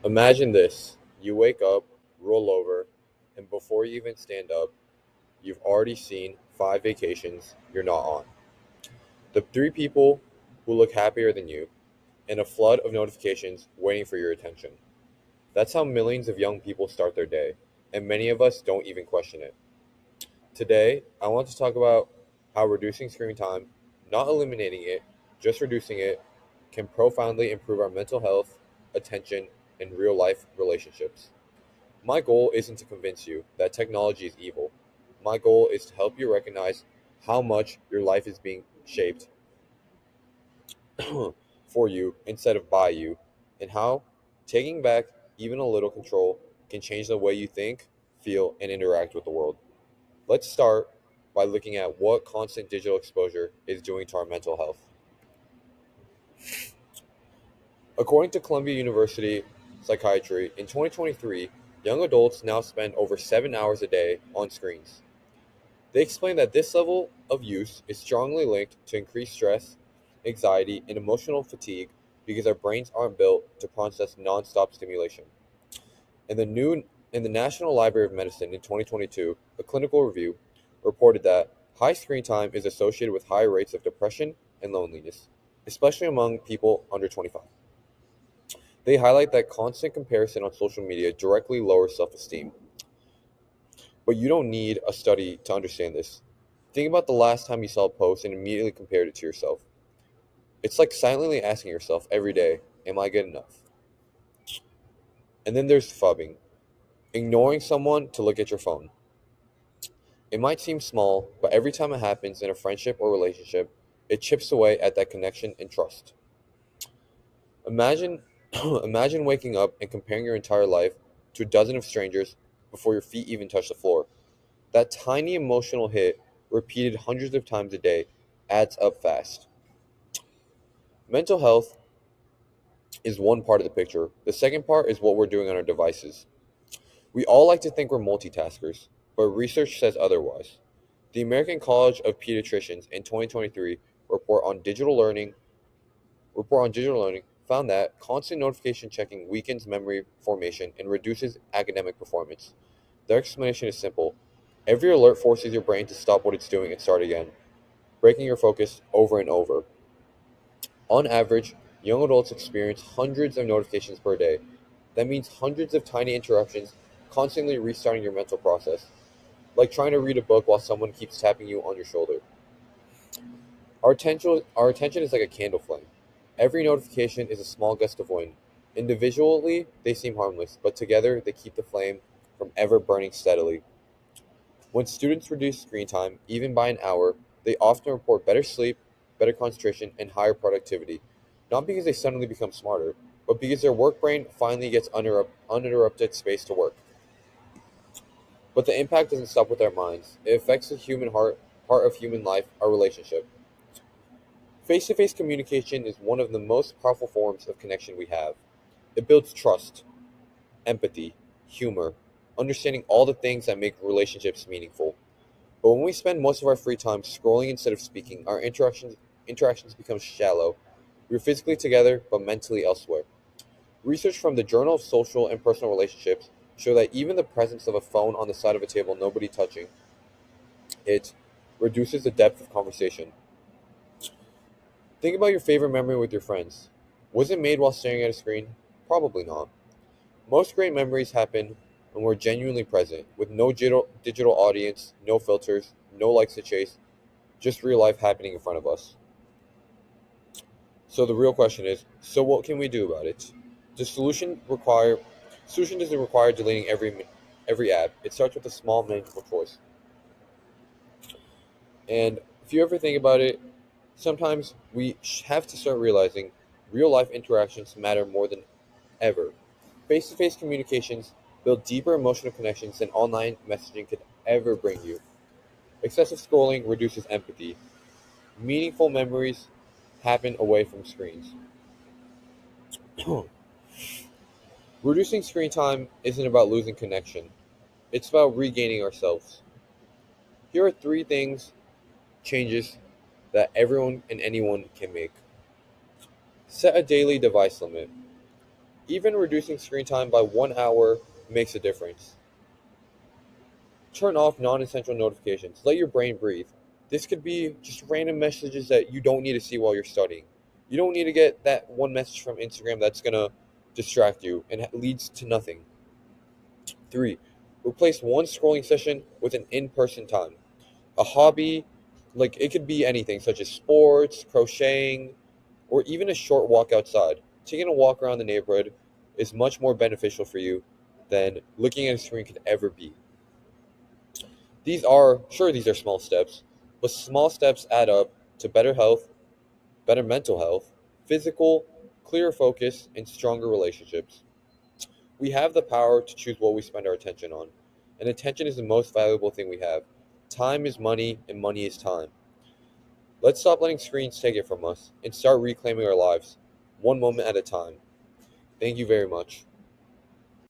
Imagine this. You wake up, roll over, and before you even stand up, you've already seen five vacations you're not on. The three people who look happier than you, and a flood of notifications waiting for your attention. That's how millions of young people start their day, and many of us don't even question it. Today, I want to talk about how reducing screen time, not eliminating it, just reducing it, can profoundly improve our mental health, attention, and real life relationships. My goal isn't to convince you that technology is evil. My goal is to help you recognize how much your life is being shaped for you instead of by you, and how taking back even a little control can change the way you think, feel, and interact with the world. Let's start by looking at what constant digital exposure is doing to our mental health. According to Columbia University Psychiatry, in 2023, young adults now spend over 7 hours a day on screens. They explain that this level of use is strongly linked to increased stress, anxiety, and emotional fatigue because our brains aren't built to process nonstop stimulation. In the new in the National Library of Medicine in 2022, a clinical review reported that high screen time is associated with high rates of depression and loneliness, especially among people under 25. They highlight that constant comparison on social media directly lowers self-esteem. But you don't need a study to understand this. Think about the last time you saw a post and immediately compared it to yourself. It's like silently asking yourself every day, am I good enough? And then there's phubbing, ignoring someone to look at your phone. It might seem small, but every time it happens in a friendship or relationship, it chips away at that connection and trust. Imagine imagine waking up and comparing your entire life to a dozen of strangers before your feet even touch the floor. That tiny emotional hit, repeated hundreds of times a day, adds up fast. Mental health is one part of the picture. The second part is what we're doing on our devices. We all like to think we're multitaskers, but research says otherwise. The American College of Pediatricians in 2023 report on digital learning found that constant notification checking weakens memory formation and reduces academic performance. Their explanation is simple. Every alert forces your brain to stop what it's doing and start again, breaking your focus over and over. On average, young adults experience hundreds of notifications per day. That means hundreds of tiny interruptions, constantly restarting your mental process, like trying to read a book while someone keeps tapping you on your shoulder. Our attention is like a candle flame. Every notification is a small gust of wind. Individually, they seem harmless, but together they keep the flame from ever burning steadily. When students reduce screen time, even by an hour, they often report better sleep, better concentration, and higher productivity. Not because they suddenly become smarter, but because their work brain finally gets uninterrupted space to work. But the impact doesn't stop with our minds. It affects the human heart of human life, our relationship. Face to face communication is one of the most powerful forms of connection we have. It builds trust, empathy, humor, understanding all the things that make relationships meaningful. But when we spend most of our free time scrolling instead of speaking, our interactions become shallow. We're physically together, but mentally elsewhere. Research from the Journal of Social and Personal Relationships show that even the presence of a phone on the side of a table, nobody touching it, reduces the depth of conversation. Think about your favorite memory with your friends. Was it made while staring at a screen? Probably not. Most great memories happen when we're genuinely present, with no digital audience, no filters, no likes to chase, just real life happening in front of us. So the real question is, so what can we do about it? The solution doesn't require deleting every app. It starts with a small manageable choice. And if you ever think about it, sometimes we have to start realizing real life interactions matter more than ever. Face to face communications build deeper emotional connections than online messaging could ever bring you. Excessive scrolling reduces empathy. Meaningful memories happen away from screens. Reducing screen time isn't about losing connection, it's about regaining ourselves. Here are three changes that everyone and anyone can make. Set a daily device limit. Even reducing screen time by 1 hour makes a difference. Turn off non essential notifications. Let your brain breathe. This could be just random messages that you don't need to see while you're studying. You don't need to get that one message from Instagram that's going to distract you and leads to nothing. 3. Replace one scrolling session with an in person time. A hobby, like it could be anything, such as sports, crocheting, or even a short walk outside. Taking a walk around the neighborhood is much more beneficial for you than looking at a screen could ever be. These are small steps, but small steps add up to better health, better mental health, physical, clearer focus, and stronger relationships. We have the power to choose what we spend our attention on, and attention is the most valuable thing we have. Time is money, and money is time. Let's stop letting screens take it from us and start reclaiming our lives, one moment at a time. Thank you very much.